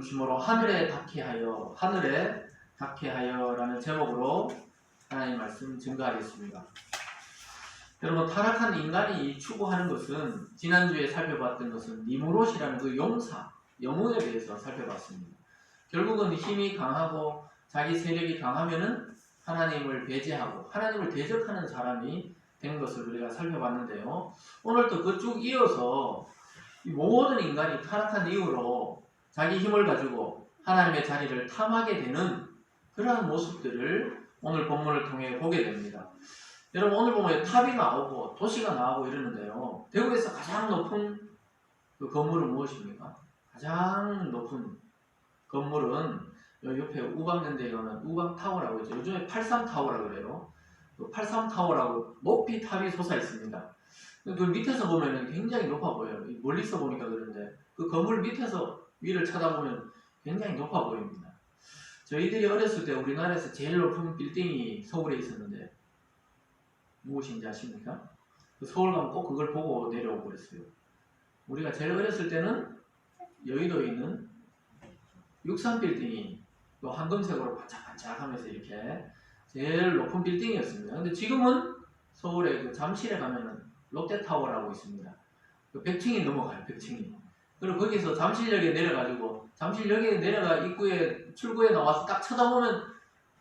중심으로 하늘에 닿게 하여 라는 제목으로 하나님 말씀 증거하겠습니다. 여러분, 타락한 인간이 추구하는 것은 지난주에 살펴봤던 것은 니무롯이라는 그 용사, 영웅에 대해서 살펴봤습니다. 결국은 힘이 강하고 자기 세력이 강하면은 하나님을 배제하고 하나님을 대적하는 사람이 된 것을 우리가 살펴봤는데요. 오늘 또 그 쭉 이어서 이 모든 인간이 타락한 이후로 자기 힘을 가지고 하나님의 자리를 탐하게 되는 그러한 모습들을 오늘 본문을 통해 보게 됩니다. 여러분, 오늘 보면 탑이 나오고 도시가 나오고 이러는데요. 대구에서 가장 높은 그 건물은 무엇입니까? 가장 높은 건물은 옆에 우방랜드에 가면 우방타워라고 있죠. 요즘에 83타워라고 그래요. 83타워라고 높이 탑이 솟아 있습니다. 그 밑에서 보면 굉장히 높아 보여요. 멀리서 보니까 그런데 그 건물 밑에서 위를 쳐다보면 굉장히 높아 보입니다. 저희들이 어렸을 때 우리나라에서 제일 높은 빌딩이 서울에 있었는데 무엇인지 아십니까? 서울 가면 꼭 그걸 보고 내려오고 그랬어요. 우리가 제일 어렸을 때는 여의도에 있는 63빌딩이 또 황금색으로 반짝반짝하면서 이렇게 제일 높은 빌딩이었습니다. 근데 지금은 서울에 그 잠실에 가면은 롯데타워라고 있습니다. 그 100층이 넘어가요, 100층이. 그리고 거기서 잠실역에 내려가지고 잠실역에 내려가 입구에 출구에 나와서 딱 쳐다보면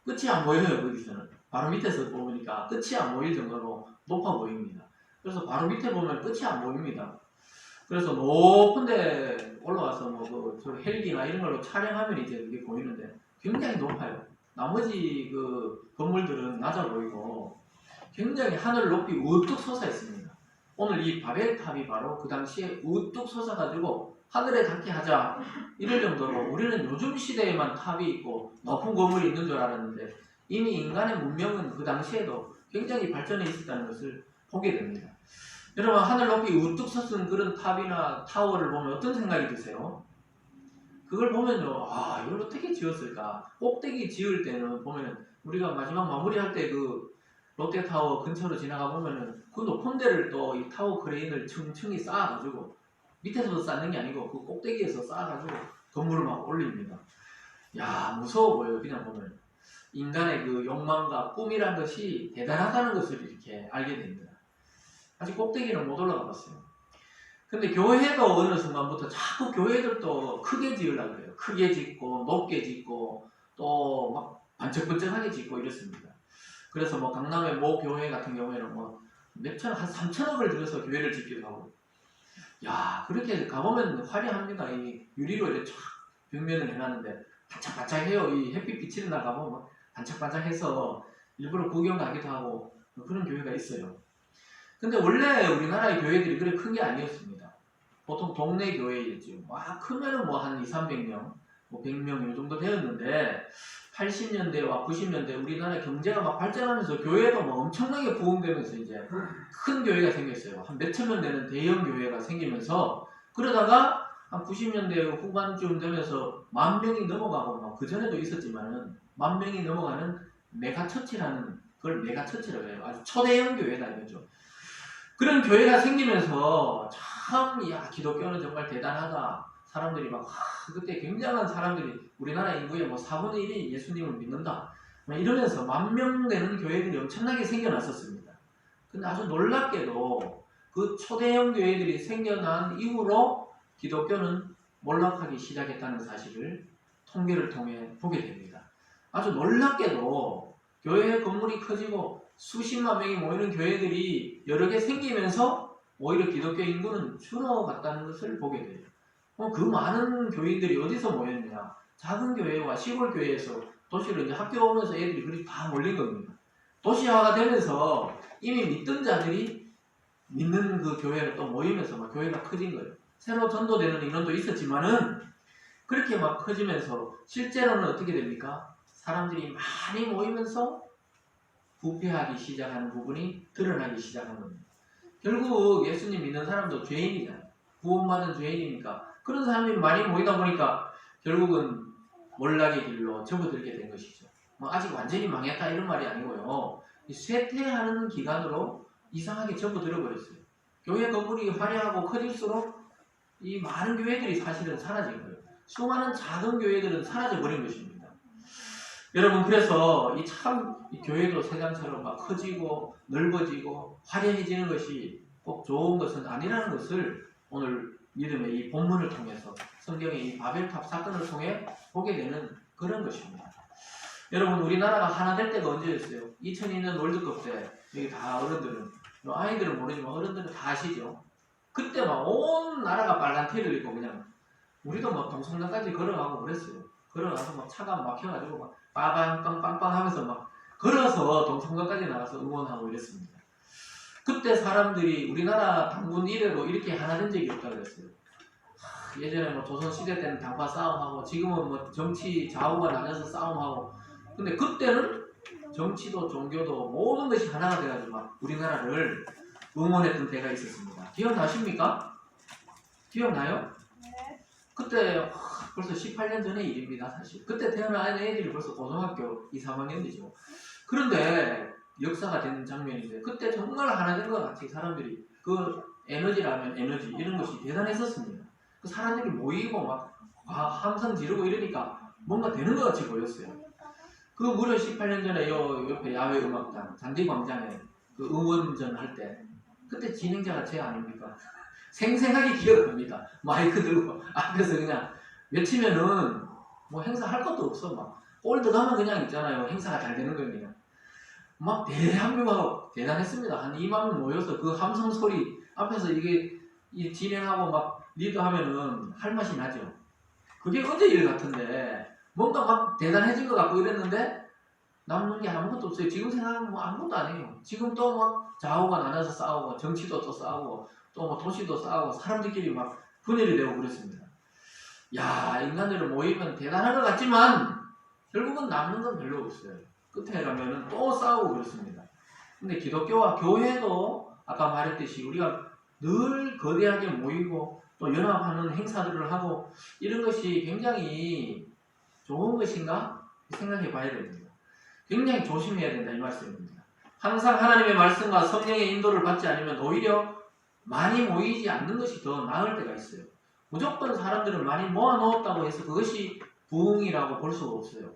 끝이 안 보여요. 거기서는 바로 밑에서 보니까 끝이 안 보일 정도로 높아 보입니다. 그래서 바로 밑에 보면 끝이 안 보입니다. 그래서 높은데 올라가서 저 헬기나 이런 걸로 촬영하면 이제 그게 보이는데 굉장히 높아요. 나머지 그 건물들은 낮아 보이고 굉장히 하늘 높이 우뚝 솟아 있습니다. 오늘 이 바벨탑이 바로 그 당시에 우뚝 솟아가지고 하늘에 닿게 하자 이럴 정도로 우리는 요즘 시대에만 탑이 있고 높은 건물이 있는 줄 알았는데 이미 인간의 문명은 그 당시에도 굉장히 발전해 있었다는 것을 보게 됩니다. 여러분, 하늘 높이 우뚝 솟은 그런 탑이나 타워를 보면 어떤 생각이 드세요? 그걸 보면요, 이걸 어떻게 지었을까? 꼭대기 지을 때는 보면은 우리가 마지막 마무리할 때 그 롯데타워 근처로 지나가 보면은 그 높은 데를 또 이 타워 크레인을 층층이 쌓아가지고 밑에서부터 쌓는 게 아니고 그 꼭대기에서 쌓아가지고 건물을 막 올립니다. 야, 무서워 보여요. 그냥 보면 인간의 그 욕망과 꿈이란 것이 대단하다는 것을 이렇게 알게 됩니다. 아직 꼭대기는 못 올라가 봤어요. 근데 교회도 어느 순간부터 자꾸 교회들도 크게 지으려고 그래요. 크게 짓고 높게 짓고 또 막 반짝반짝하게 짓고 이렇습니다. 그래서 강남의 모 교회 같은 경우에는 몇천억, 한 3천억을 들여서 교회를 짓기도 하고, 야, 그렇게 가보면 화려합니다. 이 유리로 이렇게 쫙 벽면을 해놨는데 반짝반짝해요. 이 햇빛 비치는 날 가보면 반짝반짝해서 일부러 구경 가기도 하고 그런 교회가 있어요. 근데 원래 우리나라의 교회들이 그렇게 큰 게 아니었습니다. 보통 동네 교회였죠. 크면은 한 200~300명, 100명 이 정도 되었는데 80년대와 90년대 우리나라 경제가 막 발전하면서 교회도 엄청나게 부흥되면서 이제 큰 교회가 생겼어요. 한 몇천 명 되는 대형 교회가 생기면서 그러다가 한 90년대 후반쯤 되면서 10,000명이 넘어가고 그 전에도 있었지만은 10,000명이 넘어가는 메가처치라는 그걸 메가처치라고 해요. 아주 초대형 교회다 이거죠. 그런 교회가 생기면서 참, 기독교는 정말 대단하다. 사람들이 그때 굉장한 사람들이 우리나라 인구의 4분의 1이 예수님을 믿는다. 이러면서 10,000명 되는 교회들이 엄청나게 생겨났었습니다. 근데 아주 놀랍게도 그 초대형 교회들이 생겨난 이후로 기독교는 몰락하기 시작했다는 사실을 통계를 통해 보게 됩니다. 아주 놀랍게도 교회 건물이 커지고 수십만 명이 모이는 교회들이 여러 개 생기면서 오히려 기독교 인구는 줄어갔다는 것을 보게 돼요. 그 많은 교인들이 어디서 모였느냐? 작은 교회와 시골 교회에서 도시로 이제 학교 오면서 애들이 그리 다 몰린 겁니다. 도시화가 되면서 이미 믿던 자들이 믿는 그 교회로 또 모이면서 교회가 커진 거예요. 새로 전도되는 인원도 있었지만은 그렇게 커지면서 실제로는 어떻게 됩니까? 사람들이 많이 모이면서 부패하기 시작하는 부분이 드러나기 시작하는 겁니다. 결국 예수님 믿는 사람도 죄인이잖아요. 구원받은 죄인이니까 그런 사람들이 많이 모이다 보니까 결국은 몰락의 길로 접어들게 된 것이죠. 아직 완전히 망했다 이런 말이 아니고요. 쇠퇴하는 기간으로 이상하게 접어들어 버렸어요. 교회 건물이 화려하고 커질수록 이 많은 교회들이 사실은 사라진 거예요. 수많은 작은 교회들은 사라져 버린 것입니다. 여러분, 그래서 이 교회도 세상처럼 막 커지고 넓어지고 화려해지는 것이 꼭 좋은 것은 아니라는 것을 오늘 믿음의 이 본문을 통해서, 성경의 이 바벨탑 사건을 통해 보게 되는 그런 것입니다. 여러분, 우리나라가 하나 될 때가 언제였어요? 2002년 월드컵 때, 여기 다 어른들은, 아이들은 모르지만 어른들은 다 아시죠? 그때 막 온 나라가 빨간 티를 입고 그냥, 우리도 막 동성로까지 걸어가고 그랬어요. 걸어가서 막 차가 막혀가지고 막 빠방빵빵빵 하면서 막 걸어서 동성로까지 나가서 응원하고 이랬습니다. 그때 사람들이 우리나라 당군 이래로 이렇게 하나 된 적이 없다고 그랬어요. 예전에 뭐 조선시대 때는 당파 싸움하고, 지금은 뭐 정치 좌우가 나눠서 싸움하고, 근데 그때는 정치도 종교도 모든 것이 하나가 돼가지고 막 우리나라를 응원했던 때가 있었습니다. 기억나십니까? 기억나요? 네. 그때 벌써 18년 전의 일입니다, 사실. 그때 태어난 애들이 벌써 고등학교 2, 3학년이죠. 그런데 역사가 된 장면인데, 그때 정말 하나 된 것 같이 사람들이, 그 에너지라면 에너지, 이런 것이 대단했었습니다. 그 사람들이 모이고 막 함성 지르고 이러니까 뭔가 되는 것 같이 보였어요. 그 무려 18년 전에 요 옆에 야외 음악당 잔디광장에 그 응원전 할 때, 그때 진행자가 제 아닙니까? 생생하게 기억합니다. 마이크 들고 앞에서 그냥 외치면은 뭐 행사 할 것도 없어. 막 골 들어가면 그냥 있잖아요. 행사가 잘 되는 거예요. 그냥 막 대한민국하고 대단했습니다. 한 2만 명 모여서 그 함성 소리 앞에서 이게 진행하고 막 리드하면은 할 맛이 나죠. 그게 어제 일 같은데 뭔가 막 대단해진 것 같고 이랬는데 남는 게 아무것도 없어요. 지금 생각하면 뭐 아무것도 아니에요. 지금 또 막 좌우가 나눠서 싸우고, 정치도 또 싸우고, 또 뭐 도시도 싸우고, 사람들끼리 막 분열이 되고 그랬습니다. 야, 인간들은 모이면 대단한 것 같지만 결국은 남는 건 별로 없어요. 끝에 가면은 또 싸우고 그렇습니다. 근데 기독교와 교회도 아까 말했듯이 우리가 늘 거대하게 모이고 또 연합하는 행사들을 하고 이런 것이 굉장히 좋은 것인가 생각해 봐야 됩니다. 굉장히 조심해야 된다, 이 말씀입니다. 항상 하나님의 말씀과 성령의 인도를 받지 않으면 오히려 많이 모이지 않는 것이 더 나을 때가 있어요. 무조건 사람들을 많이 모아놓았다고 해서 그것이 부흥이라고 볼 수가 없어요.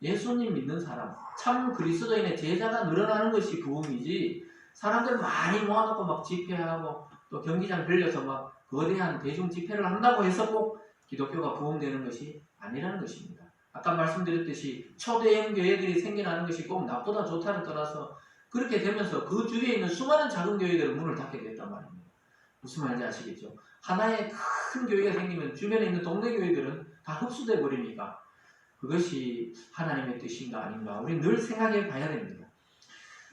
예수님 믿는 사람, 참 그리스도인의 제자가 늘어나는 것이 부흥이지, 사람들 많이 모아놓고 막 집회하고 또 경기장 빌려서 막 거대한 대중 집회를 한다고 해서 꼭 기독교가 부흥되는 것이 아니라는 것입니다. 아까 말씀드렸듯이 초대형 교회들이 생겨나는 것이 꼭 나쁘다 좋다를 떠나서 그렇게 되면서 그 주위에 있는 수많은 작은 교회들은 문을 닫게 됐단 말입니다. 무슨 말인지 아시겠죠? 하나의 큰 교회가 생기면 주변에 있는 동네 교회들은 다 흡수돼 버리니까 그것이 하나님의 뜻인가 아닌가 우리 늘 생각해 봐야 됩니다.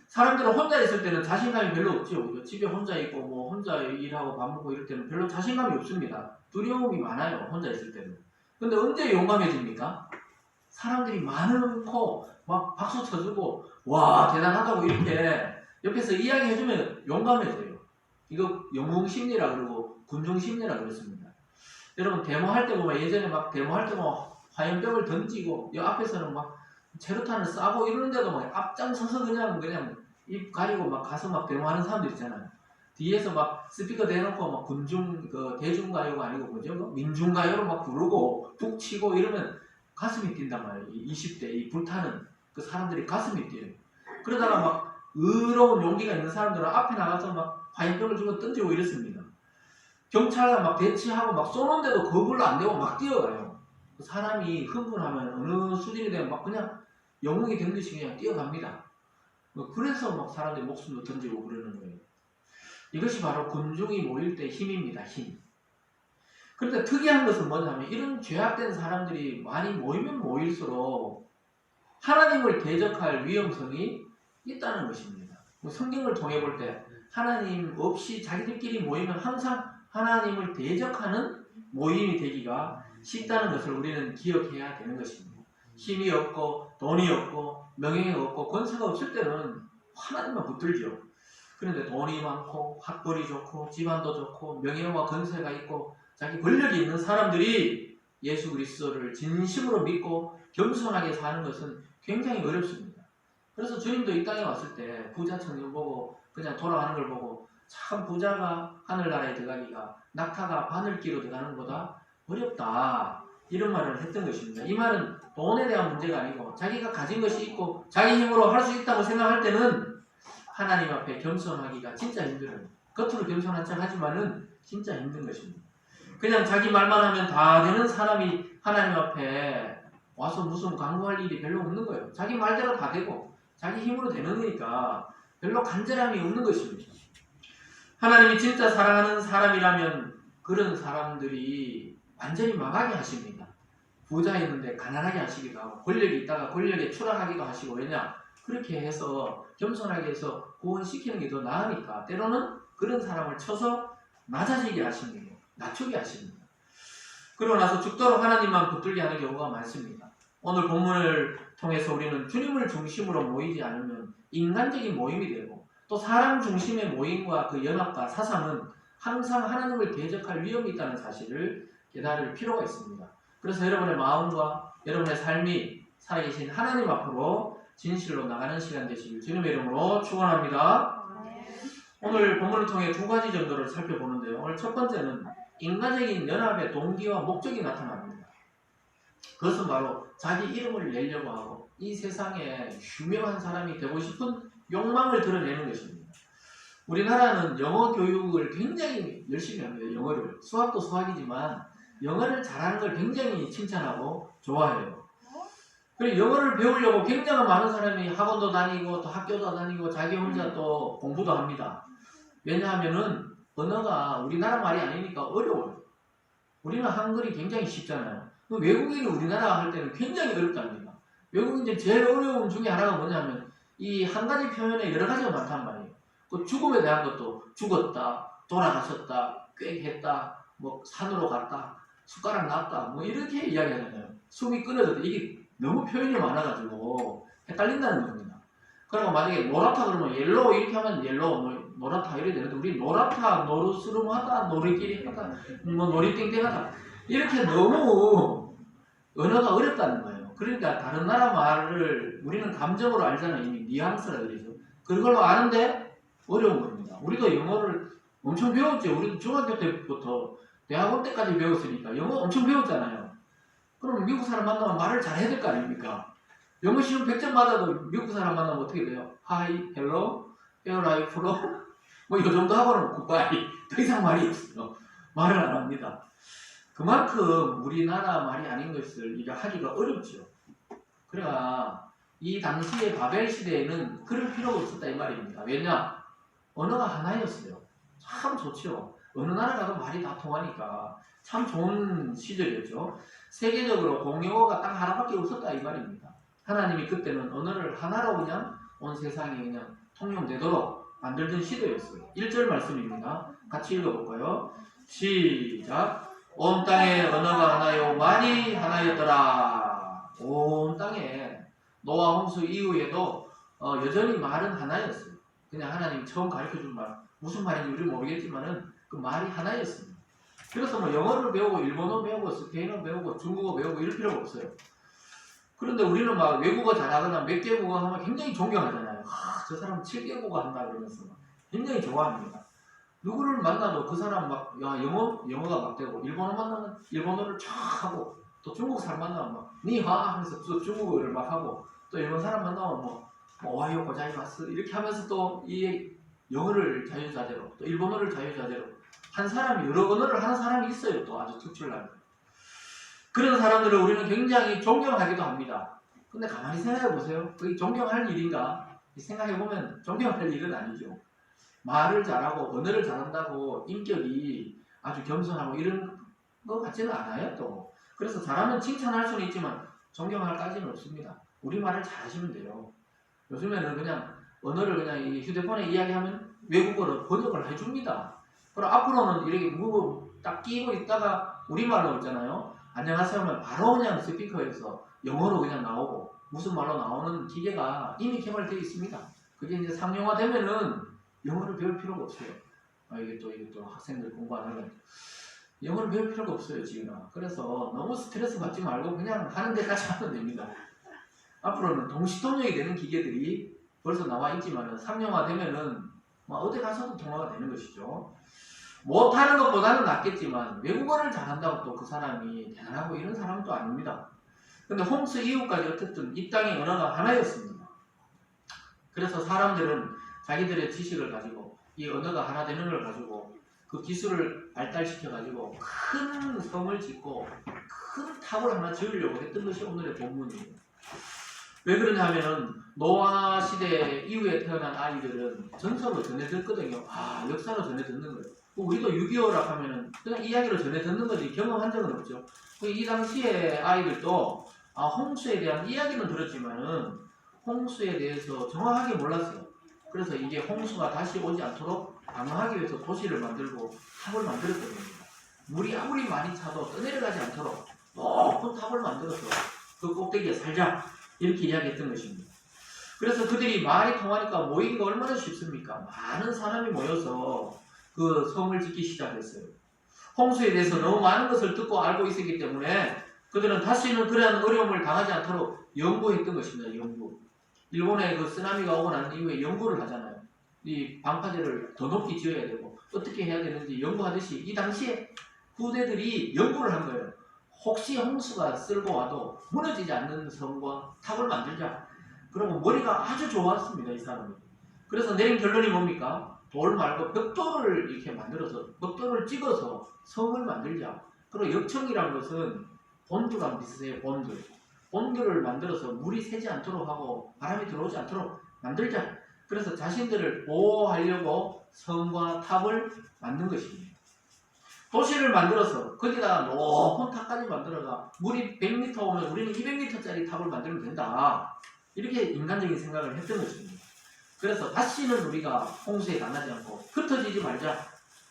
사람들은 혼자 있을 때는 자신감이 별로 없죠. 집에 혼자 있고 뭐 혼자 일하고 밥 먹고 이럴 때는 별로 자신감이 없습니다. 두려움이 많아요. 혼자 있을 때는. 근데 언제 용감해집니까? 사람들이 많고 막 박수 쳐주고 와 대단하다고 이렇게 옆에서 이야기해주면 용감해져요. 이거 영웅심리라 그러고 군중심리라 그랬습니다. 여러분 데모할 때 보면 예전에 막 데모할 때 뭐 화염병을 던지고 이 앞에서는 막 체류탄을 쏴고 이러는데도 막 앞장서서 그냥 입 가리고 막 가서 막 데모하는 사람들 있잖아요. 뒤에서 막 스피커 대놓고 막 군중 그 대중가요가 아니고 뭐죠? 민중가요로 막 부르고 북 치고 이러면 가슴이 뛴단 말이에요. 이 20대 이 불타는 그 사람들이 가슴이 뛰어요. 그러다가 막 의로운 용기가 있는 사람들은 앞에 나가서 막 화염병을 주고 던지고 이랬습니다. 경찰과 막 대치하고 막 쏘는데도 겁을 안 내고 막 뛰어가요. 사람이 흥분하면 어느 수준이 되면 막 그냥 영웅이 된 듯이 그냥 뛰어갑니다. 그래서 막 사람들이 목숨도 던지고 그러는 거예요. 이것이 바로 군중이 모일 때 힘입니다. 힘. 그런데 특이한 것은 뭐냐면 이런 죄악된 사람들이 많이 모이면 모일수록 하나님을 대적할 위험성이 있다는 것입니다. 성경을 통해 볼 때 하나님 없이 자기들끼리 모이면 항상 하나님을 대적하는 모임이 되기가 쉽다는 것을 우리는 기억해야 되는 것입니다. 힘이 없고 돈이 없고 명예가 없고 권세가 없을 때는 하나님만 붙들죠. 그런데 돈이 많고 학벌이 좋고 집안도 좋고 명예와 권세가 있고 자기 권력이 있는 사람들이 예수 그리스도를 진심으로 믿고 겸손하게 사는 것은 굉장히 어렵습니다. 그래서 주님도 이 땅에 왔을 때 부자 청년 보고 그냥 돌아가는 걸 보고 참 부자가 하늘나라에 들어가기가 낙타가 바늘기로 들어가는 것보다 어렵다. 이런 말을 했던 것입니다. 이 말은 돈에 대한 문제가 아니고 자기가 가진 것이 있고 자기 힘으로 할 수 있다고 생각할 때는 하나님 앞에 겸손하기가 진짜 힘들어요. 겉으로 겸손한 척 하지만은 진짜 힘든 것입니다. 그냥 자기 말만 하면 다 되는 사람이 하나님 앞에 와서 무슨 강구할 일이 별로 없는 거예요. 자기 말대로 다 되고 자기 힘으로 되는 거니까 별로 간절함이 없는 것입니다. 하나님이 진짜 사랑하는 사람이라면 그런 사람들이 완전히 망하게 하십니다. 부자였는데 가난하게 하시기도 하고 권력이 있다가 권력에 추락하기도 하시고 왜냐? 그렇게 해서 겸손하게 해서 구원시키는 게 더 나으니까 때로는 그런 사람을 쳐서 낮아지게 하십니다. 낮추게 하십니다. 그러고 나서 죽도록 하나님만 붙들게 하는 경우가 많습니다. 오늘 본문을 통해서 우리는 주님을 중심으로 모이지 않으면 인간적인 모임이 되고 또 사람 중심의 모임과 그 연합과 사상은 항상 하나님을 대적할 위험이 있다는 사실을 깨달을 필요가 있습니다. 그래서 여러분의 마음과 여러분의 삶이 살아계신 하나님 앞으로 진실로 나가는 시간 되시길 주님의 이름으로 축원합니다. 오늘 본문을 통해 두 가지 정도를 살펴보는데요. 오늘 첫 번째는 인간적인 연합의 동기와 목적이 나타납니다. 그것은 바로 자기 이름을 내려고 하고 이 세상에 유명한 사람이 되고 싶은 욕망을 드러내는 것입니다. 우리나라는 영어 교육을 굉장히 열심히 합니다. 영어를. 수학도 수학이지만 영어를 잘하는 걸 굉장히 칭찬하고 좋아해요. 그리고 영어를 배우려고 굉장히 많은 사람이 학원도 다니고 또 학교도 다니고 자기 혼자 또 공부도 합니다. 왜냐하면은 언어가 우리나라 말이 아니니까 어려워요. 우리는 한글이 굉장히 쉽잖아요. 외국인이 우리나라 할 때는 굉장히 어렵답니다. 외국인들 제일 어려운 중에 하나가 뭐냐면 이 한 가지 표현에 여러 가지가 많단 말이에요. 그 죽음에 대한 것도 죽었다, 돌아가셨다, 꽥했다, 뭐 산으로 갔다, 숟가락 났다, 뭐 이렇게 이야기하잖아요. 숨이 끊어졌다. 이게 너무 표현이 많아가지고 헷갈린다는 겁니다. 그러니까 만약에 노랗다 그러면 옐로우 이렇게 하면 옐로우, 뭐 노랗다 이렇게 되는데 우리 노랗다, 노르스름하다, 노리끼리하다, 뭐 노리땡땡하다 이렇게 너무 언어가 어렵다는 거예요. 그러니까 다른 나라 말을 우리는 감정으로 알잖아요. 이미 뉘앙스라 그러죠. 그걸로 아는데 어려운 겁니다. 우리도 영어를 엄청 배웠죠. 우리도 중학교 때부터 대학원 때까지 배웠으니까 영어 엄청 배웠잖아요. 그럼 미국 사람 만나면 말을 잘해야 될 거 아닙니까? 영어 시험 100점 받아도 미국 사람 만나면 어떻게 돼요? Hi, hello, where are you from? 뭐 이 정도 하고는 굿바이. 더 이상 말이 없어요. 말을 안 합니다. 그만큼 우리나라 말이 아닌 것을 이제 하기가 어렵죠. 그러니까 이 당시의 바벨 시대에는 그럴 필요가 없었다 이 말입니다. 왜냐? 언어가 하나였어요. 참 좋죠. 어느 나라 가도 말이 다 통하니까 참 좋은 시절이었죠. 세계적으로 공용어가 딱 하나밖에 없었다 이 말입니다. 하나님이 그때는 언어를 하나로 그냥 온 세상에 그냥 통용되도록 만들던 시대였어요. 1절 말씀입니다. 같이 읽어볼까요? 시작. 온 땅에 언어가 하나요 말이 하나였더라. 온 땅에 노아 홍수 이후에도 여전히 말은 하나였어요. 그냥 하나님이 처음 가르쳐준 말 무슨 말인지 우리는 모르겠지만은 그 말이 하나였습니다. 그래서 뭐 영어를 배우고 일본어 배우고 스페인어 배우고 중국어 배우고 이럴 필요가 없어요. 그런데 우리는 막 외국어 잘하거나 몇 개국어 하면 굉장히 존경하잖아요. 저 사람 7개국어 한다 그러면서 굉장히 좋아합니다. 누구를 만나도 그 사람 막 영어가 막 되고 일본어 만나면 일본어를 쫙 하고 또 중국 사람 만나면 막 니하 하면서 또 중국어를 막 하고 또 일본 사람 만나면 뭐 오하요 고자이마스 이렇게 하면서 또 이 영어를 자유자재로 또 일본어를 자유자재로 한 사람이 여러 언어를 하는 사람이 있어요. 또 아주 특출나게. 그런 사람들을 우리는 굉장히 존경하기도 합니다. 근데 가만히 생각해 보세요. 그게 존경할 일인가? 생각해 보면 존경할 일은 아니죠. 말을 잘하고 언어를 잘한다고 인격이 아주 겸손하고 이런 것 같지는 않아요. 또 그래서 잘하면 칭찬할 수는 있지만 존경할까지는 없습니다. 우리말을 잘하시면 돼요. 요즘에는 그냥 언어를 그냥 이 휴대폰에 이야기하면 외국어로 번역을 해줍니다. 그럼 앞으로는 이렇게 뭐 딱 끼고 있다가 우리말로 있잖아요. 안녕하세요 하면 바로 그냥 스피커에서 영어로 그냥 나오고 무슨 말로 나오는 기계가 이미 개발되어 있습니다. 그게 이제 상용화되면은 영어를 배울 필요가 없어요. 이게 또 학생들 공부하는 영어를 배울 필요가 없어요 지금. 그래서 너무 스트레스 받지 말고 그냥 하는 데까지 하면 됩니다. 앞으로는 동시통역이 되는 기계들이 벌써 나와 있지만 상용화되면은 어디 가서도 통화가 되는 것이죠. 못하는 것보다는 낫겠지만 외국어를 잘한다고 또 그 사람이 대단하고 이런 사람도 아닙니다. 근데 홍수 이후까지 어쨌든 이 땅의 언어가 하나였습니다. 그래서 사람들은 자기들의 지식을 가지고 이 언어가 하나 되는 걸 가지고 그 기술을 발달시켜 가지고 큰 성을 짓고 큰 탑을 하나 지으려고 했던 것이 오늘의 본문이에요. 왜 그러냐면은 노아 시대 이후에 태어난 아이들은 전설로 전해 듣거든요. 아, 역사로 전해 듣는 거예요. 우리도 6.25라 하면은 그냥 이야기로 전해 듣는 거지 경험한 적은 없죠. 이 당시에 아이들도 홍수에 대한 이야기는 들었지만은 홍수에 대해서 정확하게 몰랐어요. 그래서 이게 홍수가 다시 오지 않도록 방어하기 위해서 도시를 만들고 탑을 만들었던 겁니다. 물이 아무리 많이 차도 떠내려가지 않도록 높은 탑을 만들어서 그 꼭대기에 살자 이렇게 이야기했던 것입니다. 그래서 그들이 말이 통하니까 모이기가 얼마나 쉽습니까? 많은 사람이 모여서 그 성을 짓기 시작했어요. 홍수에 대해서 너무 많은 것을 듣고 알고 있었기 때문에 그들은 다시는 그러한 어려움을 당하지 않도록 연구했던 것입니다. 연구. 일본에 그 쓰나미가 오고 난 이후에 연구를 하잖아요. 이 방파제를 더 높이 지어야 되고 어떻게 해야 되는지 연구하듯이 이 당시에 후대들이 연구를 한 거예요. 혹시 홍수가 쓸고 와도 무너지지 않는 성과 탑을 만들자. 그리고 머리가 아주 좋았습니다. 이 사람이. 그래서 내린 결론이 뭡니까? 돌 말고 벽돌을 이렇게 만들어서 벽돌을 찍어서 성을 만들자. 그리고 역청이라는 것은 본두랑 비슷해요. 본두를 만들어서 물이 새지 않도록 하고 바람이 들어오지 않도록 만들자. 그래서 자신들을 보호하려고 성과 탑을 만든 것입니다. 도시를 만들어서 거기다가 높은 탑까지 만들어가 물이 100m 오면 우리는 200m짜리 탑을 만들면 된다. 이렇게 인간적인 생각을 했던 것입니다. 그래서 다시는 우리가 홍수에 당하지 않고 흩어지지 말자.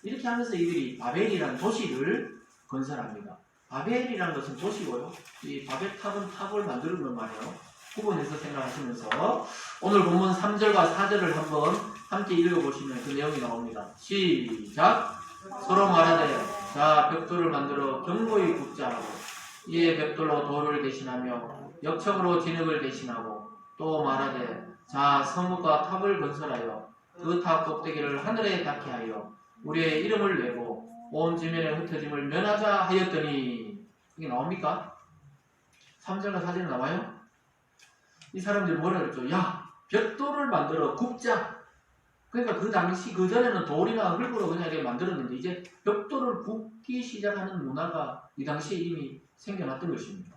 이렇게 하면서 이들이 바벨이라는 도시를 건설합니다. 바벨이라는 것은 도시고요. 이 바벨탑은 탑을 만드는 말이에요. 구분해서 생각하시면서 오늘 본문 3절과 4절을 한번 함께 읽어보시면 그 내용이 나옵니다. 시작! 서로 말하되 자 벽돌을 만들어 견고히 굽자 하고 이에 벽돌로 돌을 대신하며 역청으로 진흙을 대신하고 또 말하되 자 성읍과 탑을 건설하여 그 탑 꼭대기를 하늘에 닿게 하여 우리의 이름을 내고 온 지면의 흩어짐을 면하자 하였더니 이게 나옵니까? 3절과 4절에 나와요? 이 사람들이 뭐라 그랬죠? 야 벽돌을 만들어 굽자. 그러니까 그 당시 그전에는 돌이나 흙으로 그냥 이렇게 만들었는데 이제 벽돌을 굽기 시작하는 문화가 이 당시에 이미 생겨났던 것입니다.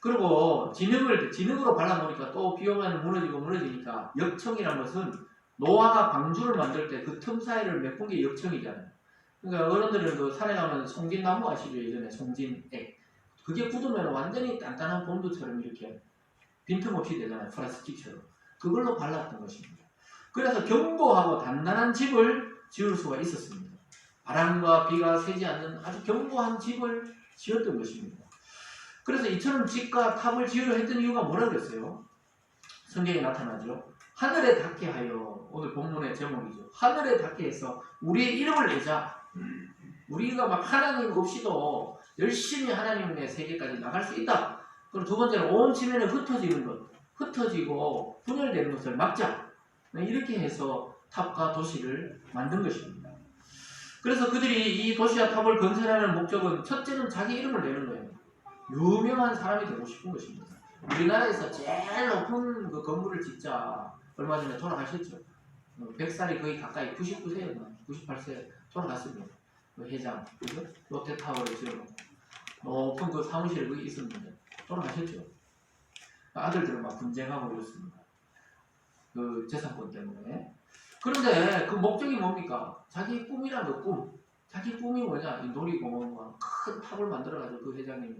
그리고 진흙으로 발라놓으니까 또 비 오면 무너지니까 역청이라는 것은 노아가 방주를 만들 때 그 틈 사이를 메꾼 게 역청이잖아요. 그러니까 어른들은 그 산에 가면 송진나무 아시죠? 예전에 송진액. 그게 굳으면 완전히 단단한 본드처럼 이렇게 빈틈없이 되잖아요. 플라스틱처럼. 그걸로 발랐던 것입니다. 그래서 견고하고 단단한 집을 지을 수가 있었습니다. 바람과 비가 새지 않는 아주 견고한 집을 지었던 것입니다. 그래서 이처럼 집과 탑을 지으려 했던 이유가 뭐라 그랬어요? 성경에 나타나죠. 하늘에 닿게 하여, 오늘 본문의 제목이죠. 하늘에 닿게 해서 우리의 이름을 내자. 우리가 막 하나님 없이도 열심히 하나님의 세계까지 나갈 수 있다. 그리고 두 번째는 온 지면에 흩어지는 것, 흩어지고 분열되는 것을 막자. 이렇게 해서 탑과 도시를 만든 것입니다. 그래서 그들이 이 도시와 탑을 건설하는 목적은 첫째는 자기 이름을 내는 거예요. 유명한 사람이 되고 싶은 것입니다. 우리나라에서 제일 높은 그 건물을 짓자. 얼마 전에 돌아가셨죠. 100살이 거의 가까이 99세였나 98세 돌아갔습니다. 그 회장, 롯데타워를 지어놓고 높은 그 사무실에 거기 있었는데 돌아가셨죠. 아들들은 막 분쟁하고 이렇습니다. 그 재산권 때문에. 그런데 그 목적이 뭡니까? 자기 꿈이란 거 꿈. 자기 꿈이 뭐냐? 이 놀이공원과 큰 탑을 만들어가지고 그 회장님이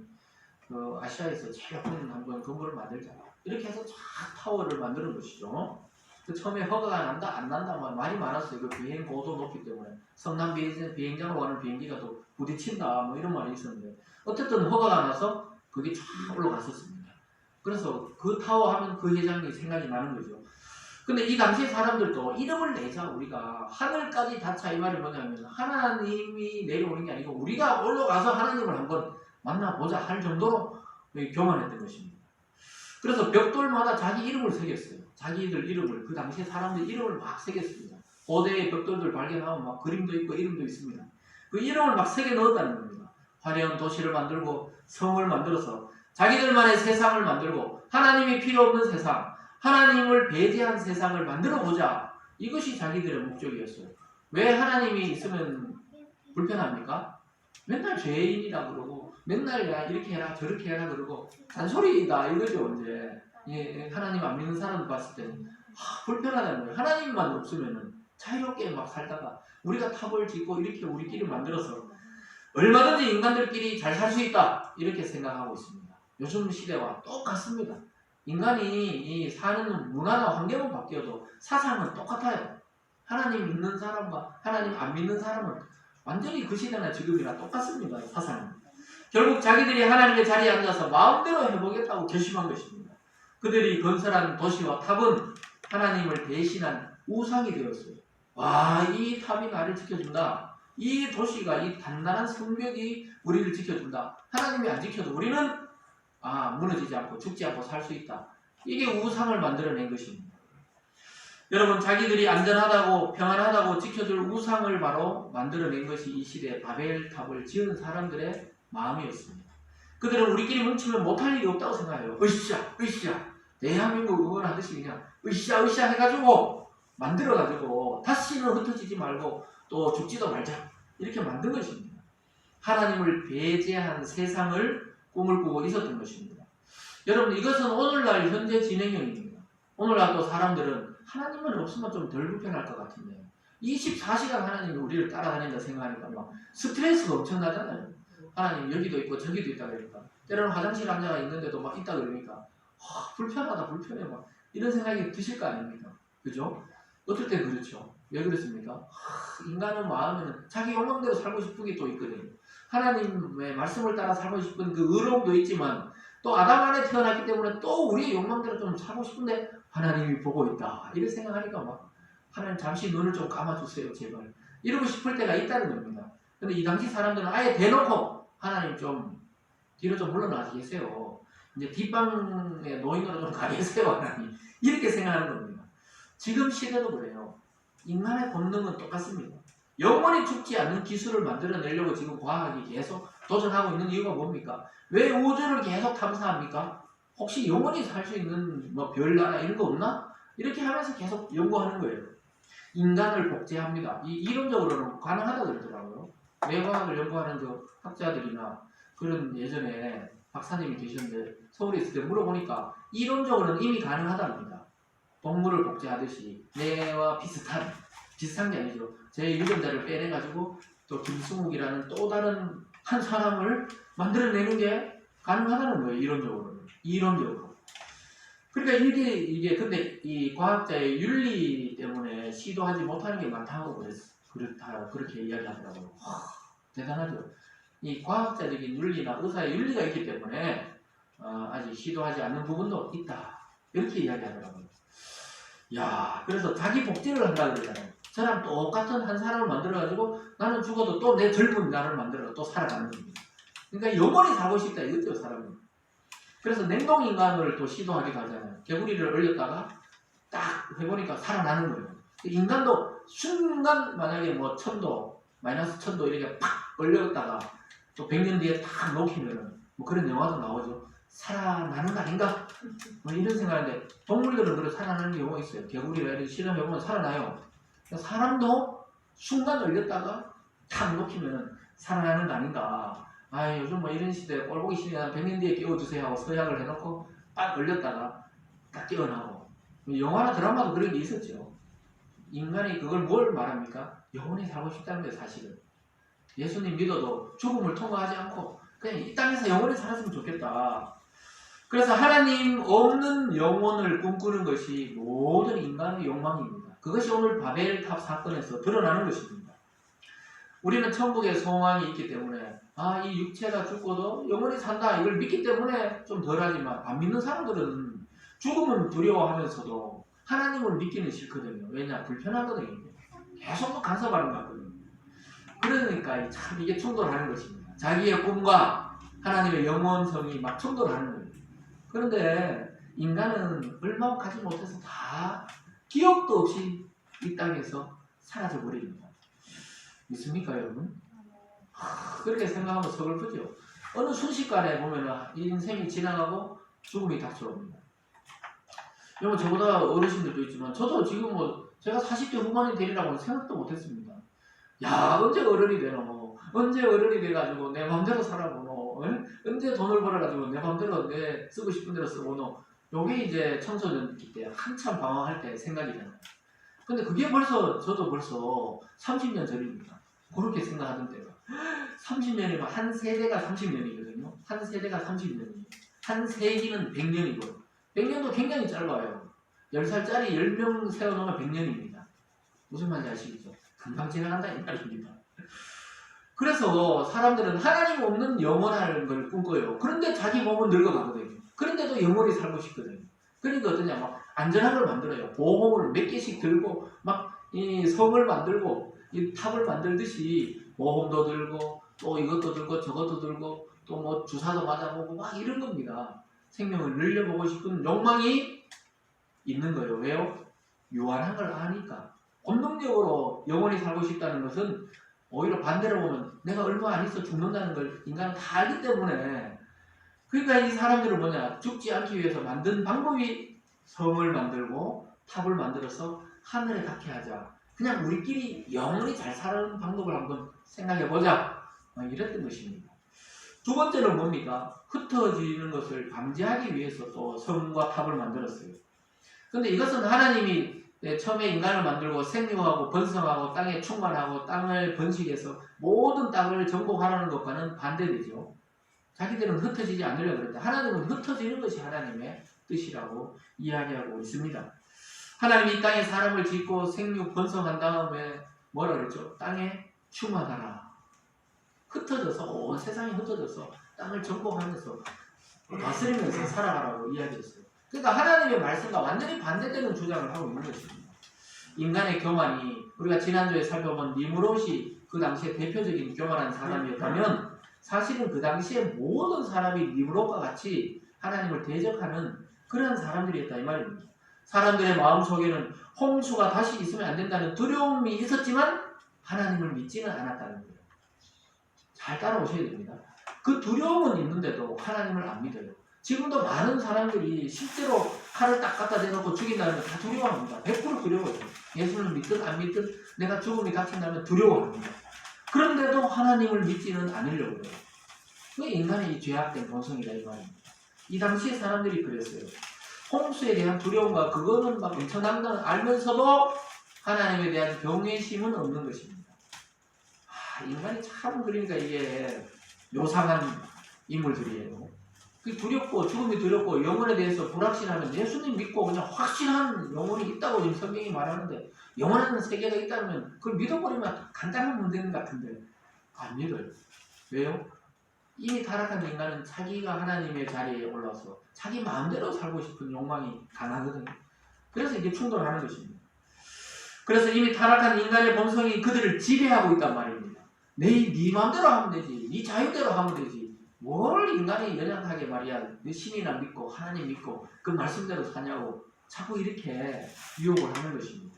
그 아시아에서 제일 큰 한번 건물을 만들자. 이렇게 해서 쫙 타워를 만드는 것이죠. 그 처음에 허가가 난다 안 난다 말이 많았어요. 그 비행 고도 높이 때문에 성남 비행장으로 가는 비행기가 또 부딪힌다 뭐 이런 말이 있었는데 어쨌든 허가가 나서 그게 쫙 올라갔었습니다. 그래서 그 타워 하면 그 회장이 생각이 나는 거죠. 근데 이 당시 사람들도 이름을 내자. 우리가 하늘까지 닿자. 이 말이 뭐냐면 하나님이 내려오는 게 아니고 우리가 올라가서 하나님을 한번 만나보자 할 정도로 교만했던 것입니다. 그래서 벽돌마다 자기 이름을 새겼어요. 자기들 이름을, 그 당시 사람들 이름을 막 새겼습니다. 고대의 벽돌들 발견하면 막 그림도 있고 이름도 있습니다. 그 이름을 막 새겨 넣었다는 겁니다. 화려한 도시를 만들고 성을 만들어서 자기들만의 세상을 만들고 하나님이 필요 없는 세상, 하나님을 배제한 세상을 만들어 보자. 이것이 자기들의 목적이었어요. 왜 하나님이 있으면 불편합니까? 맨날 죄인이라 그러고 맨날 야 이렇게 해라 저렇게 해라 그러고 잔소리다 이거죠. 이제 하나님 안 믿는 사람 봤을 때는 불편하다는 거예요. 하나님만 없으면은 자유롭게 막 살다가 우리가 탑을 짓고 이렇게 우리끼리 만들어서 얼마든지 인간들끼리 잘 살 수 있다 이렇게 생각하고 있습니다. 요즘 시대와 똑같습니다. 인간이 이 사는 문화나 환경은 바뀌어도 사상은 똑같아요. 하나님 믿는 사람과 하나님 안 믿는 사람은 완전히 그 시대나 지금이나 똑같습니다. 사상은. 결국 자기들이 하나님의 자리에 앉아서 마음대로 해보겠다고 결심한 것입니다. 그들이 건설한 도시와 탑은 하나님을 대신한 우상이 되었어요. 와, 이 탑이 나를 지켜준다. 이 도시가 이 단단한 성벽이 우리를 지켜준다. 하나님이 안 지켜도 우리는 무너지지 않고 죽지 않고 살 수 있다. 이게 우상을 만들어낸 것입니다. 여러분, 자기들이 안전하다고 평안하다고 지켜줄 우상을 바로 만들어낸 것이 이 시대에 바벨탑을 지은 사람들의 마음이었습니다. 그들은 우리끼리 뭉치면 못할 일이 없다고 생각해요. 으쌰 대한민국 응원하듯이 그냥 으쌰 해가지고 만들어가지고 다시는 흩어지지 말고 또 죽지도 말자 이렇게 만든 것입니다. 하나님을 배제한 세상을 꿈을 꾸고 있었던 것입니다. 여러분, 이것은 오늘날 현재 진행형입니다. 오늘날 또 사람들은 하나님은 없으면 좀 덜 불편할 것 같은데 24시간 하나님이 우리를 따라다닌다 생각하니까 막 스트레스가 엄청나잖아요. 하나님 여기도 있고 저기도 있다 그러니까 때로는 화장실 앉아가 있는데도 막 있다 그러니까 불편하다 불편해 막 이런 생각이 드실 거 아닙니까? 그죠? 어떨 때 그렇죠. 왜 그렇습니까? 인간은 마음에는 자기 욕망대로 살고 싶은 게 또 있거든요. 하나님의 말씀을 따라 살고 싶은 그 의로움도 있지만 또 아담 안에 태어났기 때문에 또 우리의 욕망대로 좀 살고 싶은데 하나님이 보고 있다 이렇게 생각하니까 막 하나님 잠시 눈을 좀 감아주세요 제발 이러고 싶을 때가 있다는 겁니다. 근데 이 당시 사람들은 아예 대놓고 하나님 좀 뒤로 좀 물러나 계세요. 이제 뒷방에 노인으로 좀 가 계세요 하나님 이렇게 생각하는 겁니다. 지금 시대도 그래요. 인간의 본능은 똑같습니다. 영원히 죽지 않는 기술을 만들어내려고 지금 과학이 계속 도전하고 있는 이유가 뭡니까? 왜 우주를 계속 탐사합니까? 혹시 영원히 살 수 있는 뭐 별나라 이런 거 없나? 이렇게 하면서 계속 연구하는 거예요. 인간을 복제합니다. 이론적으로는 가능하다고 그러더라고요. 뇌과학을 연구하는 그 학자들이나 그런 예전에 박사님이 계셨는데 서울에 있을 때 물어보니까 이론적으로는 이미 가능하답니다. 동물을 복제하듯이 뇌와 비슷한 게 아니죠. 제 유전자를 빼내가지고 또 김승욱이라는 또 다른 한 사람을 만들어내는 게 가능하다는 거예요. 이론적으로. 그러니까 이게 근데 이 과학자의 윤리 때문에 시도하지 못하는 게 많다고 그렇게 이야기하더라고요. 대단하죠. 이 과학자적인 윤리나 의사의 윤리가 있기 때문에 아직 시도하지 않는 부분도 있다. 이렇게 이야기하더라고요. 그래서 자기 복제를 한다고 그러잖아요. 저랑 똑같은 한 사람을 만들어가지고 나는 죽어도 또 내 젊은 나를 만들어 또 살아가는 겁니다. 그러니까 영원히 살고 싶다 이거죠, 사람은. 그래서 냉동인간을 또 시도하기도 하잖아요. 개구리를 얼렸다가 딱 해보니까 살아나는 거예요. 인간도 순간 만약에 뭐 1000도, 마이너스 1000도 이렇게 팍 얼렸다가 또 100년 뒤에 딱 녹히면은 뭐 그런 영화도 나오죠. 살아나는 거 아닌가? 뭐 이런 생각인데 동물들은 그래 살아나는 경우가 있어요. 개구리가 이렇게 실험해보면 살아나요. 사람도 순간 얼렸다가 탁 녹히면은 살아나는 거 아닌가? 요즘 뭐 이런 시대에 꼴보기 싫으면 100년 뒤에 깨워주세요 하고 서약을 해놓고 딱 얼렸다가 딱 깨어나고 영화나 드라마도 그런 게 있었죠. 인간이 그걸 뭘 말합니까? 영원히 살고 싶다는 게 사실은. 예수님 믿어도 죽음을 통과하지 않고 그냥 이 땅에서 영원히 살았으면 좋겠다. 그래서 하나님 없는 영혼을 꿈꾸는 것이 모든 인간의 욕망입니다. 그것이 오늘 바벨탑 사건에서 드러나는 것입니다. 우리는 천국에 소망이 있기 때문에 이 육체가 죽고도 영원히 산다 이걸 믿기 때문에 좀 덜하지만 안 믿는 사람들은 죽음은 두려워하면서도 하나님을 믿기는 싫거든요. 왜냐? 불편하거든요. 계속 간섭하는 것 같거든요. 그러니까 참 이게 충돌하는 것입니다. 자기의 꿈과 하나님의 영원성이 막 충돌하는 거예요. 그런데 인간은 얼마 가지 못해서 다 기억도 없이 이 땅에서 사라져 버립니다. 믿습니까, 여러분? 그렇게 생각하면 서글프죠. 어느 순식간에 보면은 인생이 지나가고 죽음이 닥쳐옵니다. 여러분 저보다 어르신들도 있지만 저도 지금 뭐 제가 40대 후반이 되리라고는 생각도 못했습니다. 야 언제 어른이 되노? 언제 어른이 돼가지고 내 마음대로 살아보노? 언제 돈을 벌어가지고 내 마음대로 내 쓰고 싶은 대로 쓰고노? 요게 이제 청소년기 때 한참 방황할 때 생각이 나요. 근데 그게 저도 벌써 30년 전입니다. 그렇게 생각하던 때가. 30년이면 한 세대가 30년이거든요. 한 세대가 30년이에요. 한 세기는 100년이고 100년도 굉장히 짧아요. 10살짜리 10명 세워놓으면 100년입니다. 무슨 말인지 아시겠죠? 금방 지나간다 이 말입니다. 그래서 사람들은 하나님 없는 영원한 걸 꿈꿔요. 그런데 자기 몸은 늙어가거든요. 그런데도 영원히 살고 싶거든요. 그러니까 어떠냐, 막 안전한 걸 만들어요. 보험을 몇 개씩 들고 막 이 성을 만들고 이 탑을 만들듯이 보험도 들고 또 이것도 들고 저것도 들고 또 뭐 주사도 맞아보고 막 이런 겁니다. 생명을 늘려보고 싶은 욕망이 있는 거예요. 왜요? 유한한 걸 아니까. 본능적으로 영원히 살고 싶다는 것은 오히려 반대로 보면 내가 얼마 안 있어 죽는다는 걸 인간은 다 알기 때문에, 그러니까 이 사람들은 뭐냐, 죽지 않기 위해서 만든 방법이 성을 만들고 탑을 만들어서 하늘에 닿게 하자. 그냥 우리끼리 영원히 잘 사는 방법을 한번 생각해보자. 이랬던 것입니다. 두 번째는 뭡니까? 흩어지는 것을 방지하기 위해서 또 성과 탑을 만들었어요. 근데 이것은 하나님이 처음에 인간을 만들고 생육하고 번성하고 땅에 충만하고 땅을 번식해서 모든 땅을 정복하라는 것과는 반대되죠. 자기들은 흩어지지 않으려고 그랬다. 하나님은 흩어지는 것이 하나님의 뜻이라고 이야기하고 있습니다. 하나님이 이 땅에 사람을 짓고 생육 번성한 다음에 뭐라 그랬죠? 땅에 충만하라. 흩어져서 온 세상이 흩어져서 땅을 정복하면서 다스리면서 살아가라고 이야기했어요. 그러니까 하나님의 말씀과 완전히 반대되는 주장을 하고 있는 것입니다. 인간의 교만이, 우리가 지난주에 살펴본 니므롯이 그 당시에 대표적인 교만한 사람이었다면 사실은 그 당시에 모든 사람이 니므롯과 같이 하나님을 대적하는 그러한 사람들이었다 이 말입니다. 사람들의 마음속에는 홍수가 다시 있으면 안 된다는 두려움이 있었지만 하나님을 믿지는 않았다는 거예요. 잘 따라오셔야 됩니다. 그 두려움은 있는데도 하나님을 안 믿어요. 지금도 많은 사람들이 실제로 칼을 딱 갖다 대놓고 죽인다면 다 두려워합니다. 100% 두려워해요. 예수를 믿든 안 믿든 내가 죽음이 닥친다면 두려워합니다. 그런데도 하나님을 믿지는 않으려고 해요. 그게 인간의 이 죄악된 본성이다 이 말입니다. 이 당시에 사람들이 그랬어요. 홍수에 대한 두려움과 그거는 막 엄청난 건 알면서도 하나님에 대한 경외심은 없는 것입니다. 인간이 참 그러니까 이게 요상한 인물들이에요. 그 두렵고 죽음이 두렵고 영혼에 대해서 불확신하면 예수님 믿고 그냥 확신한 영혼이 있다고 지금 성경이 말하는데, 영원한 세계가 있다면 그걸 믿어버리면 간단한 문제 같은데 안 믿어요. 왜요? 이미 타락한 인간은 자기가 하나님의 자리에 올라서 자기 마음대로 살고 싶은 욕망이 강하거든요. 그래서 이게 충돌하는 것입니다. 그래서 이미 타락한 인간의 본성이 그들을 지배하고 있단 말입니다. 네 마음대로 하면 되지, 네 자유대로 하면 되지, 뭘 인간이 연약하게 말이야 내 신이나 믿고 하나님 믿고 그 말씀대로 사냐고 자꾸 이렇게 유혹을 하는 것입니다.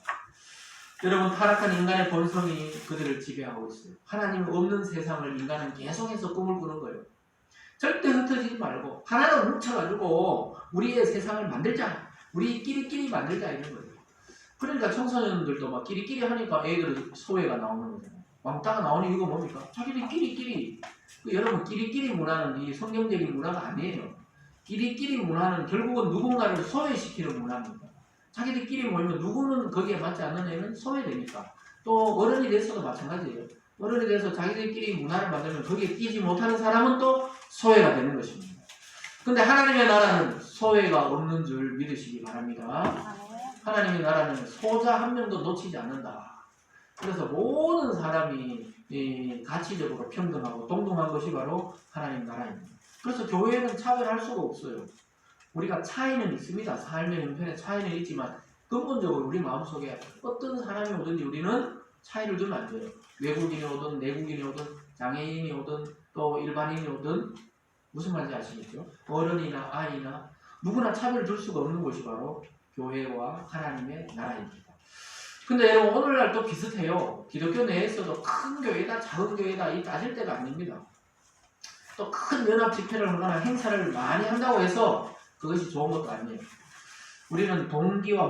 여러분, 타락한 인간의 본성이 그들을 지배하고 있어요. 하나님 없는 세상을 인간은 계속해서 꿈을 꾸는 거예요. 절대 흩어지지 말고 하나로 뭉쳐가지고 우리의 세상을 만들자, 우리끼리 만들자 이런 거예요. 그러니까 청소년들도 막 끼리끼리 하니까 애들 소외가 나오는 거잖아요. 왕따가 나오는 이유가 뭡니까? 자기들끼리. 여러분, 끼리끼리 문화는 이 성경적인 문화가 아니에요. 끼리끼리 문화는 결국은 누군가를 소외시키는 문화입니다. 자기들끼리 모이면 누구는 거기에 맞지 않는 애는 소외되니까. 또 어른이 돼서도 마찬가지예요. 어른이 돼서 자기들끼리 문화를 만들면 거기에 끼지 못하는 사람은 또 소외가 되는 것입니다. 근데 하나님의 나라는 소외가 없는 줄 믿으시기 바랍니다. 하나님의 나라는 소자 한 명도 놓치지 않는다. 그래서 모든 사람이 가치적으로 평등하고 동등한 것이 바로 하나님 나라입니다. 그래서 교회는 차별할 수가 없어요. 우리가 차이는 있습니다. 삶의 형편에 차이는 있지만 근본적으로 우리 마음속에 어떤 사람이 오든지 우리는 차이를 두면 안 돼요. 외국인이 오든 내국인이 오든 장애인이 오든 또 일반인이 오든 무슨 말인지 아시겠죠? 어른이나 아이나 누구나 차별을 줄 수가 없는 것이 바로 교회와 하나님의 나라입니다. 근데 여러분 오늘날 또 비슷해요. 기독교 내에서도 큰 교회다 작은 교회다 이 따질 때가 아닙니다. 또 큰 연합 집회를 하거나 행사를 많이 한다고 해서 그것이 좋은 것도 아니에요. 우리는 동기와